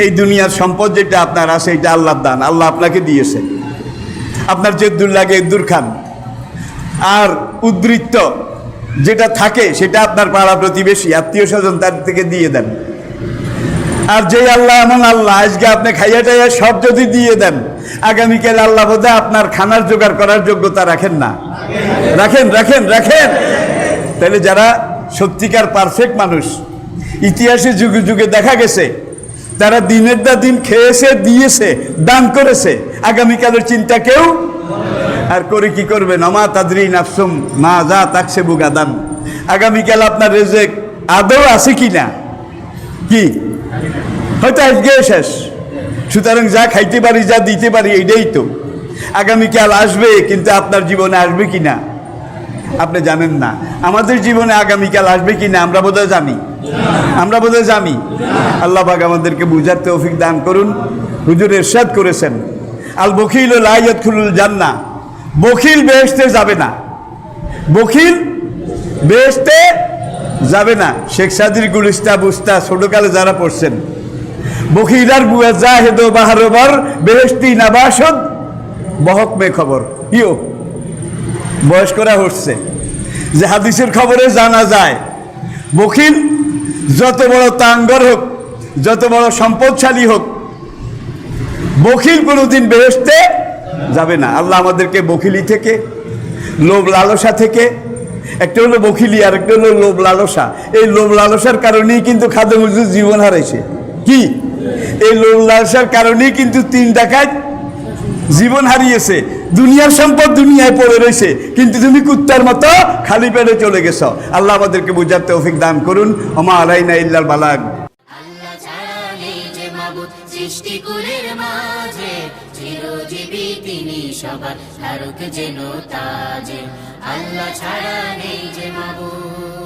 এই দুনিয়ার সম্পদ যেটা আপনার আছে, এটা আল্লাহর দান, আল্লাহ আপনাকে দিয়েছে। আপনার যে দূর লাগে দূর খান, আর উদ্বৃত্ত যেটা থাকে সেটা আপনার পাড়া প্রতিবেশী আত্মীয় স্বজন তার থেকে দিয়ে দেন। আর যে আল্লাহ এমন আল্লাহ, আজকে আপনি খাইয়া টাইয়া সব যদি দিয়ে দেন, আগামীকাল আল্লাহ বোধহয় আপনার খানার জোগাড় করার যোগ্যতা রাখেন না। রাখেন। তাহলে যারা সত্যিকার পারফেক্ট মানুষ, ইতিহাসে যুগে যুগে দেখা গেছে তারা দিনের দিন খেয়েছে, দিয়েছে, দান করেছে, আগামীকালের চিন্তা কেউ আর করে কি করবে। নমা তাদরি নাফসুম মা যা তাকসে বুগাদান, আগামীকাল আপনার রেজেক আদৌ আছে কিনা, কি হয়তো আজকে শেষ। সুতরাং যা খাইতে পারি, যা দিতে পারি, এইটাই তো। আগামীকাল আসবে, কিন্তু আপনার জীবনে আসবে কিনা আপনি জানেন না। আমাদের জীবনে আগামীকাল আসবে কিনা আমরা বোধহয় জানি। আল্লাহ পাক আমাদেরকে বুঝার তৌফিক দান করুন। হুজুর ইরশাদ করেছেন, আল বখিল লা ইয়াদখুলুল জান্নাহ, বখিল বেহেশতে যাবে না, বখিল বেহেশতে যাবে না। শেখ সাদির গুলিস্তা বুস্তা ছোটকালে যারা পড়ছেন, বখিলার বুয়া জাহেদ বাহারবার বেহেশতি নাবাসদ বহক মে খবর, ইও বয়স করা হচ্ছে যে হাদিসের খবরে জানা যায় বখিল যত বড় তাঙ্গর হোক, যত বড় সম্পদশালী হোক, বখিল কোনোদিন বেহেশতে যাবে না। আল্লাহ আমাদেরকে বখিলি থেকে, লোভ লালসা থেকে, একটা হলো বখিলি আর একটা হলো লোভ লালসা, এই লোভ লালসার কারণেই কিন্তু খাদেম হুজুর জীবন হারাইছে। কি এই লোভ লালসার কারণেই কিন্তু 3 ডাকাত জীবন হারিয়েছে। দুনিয়ার সম্পদ দুনিয়ায় পড়ে রয়েছে, কিন্তু তুমি কুত্তার মতো খালি পেটে চলে গেছো। আল্লাহ আমাদেরকে বুঝার তৌফিক দান করুন। ওমা আলাইনা ইল্লাল বালাগ। আল্লাহ ছাড়া নেই যে মাবুদ সৃষ্টিকুলের মাঝে, চিরজীবী তিনি সবার ধারক যেন তাজে। আল্লাহ ছাড়া নেই যে মাবুদ।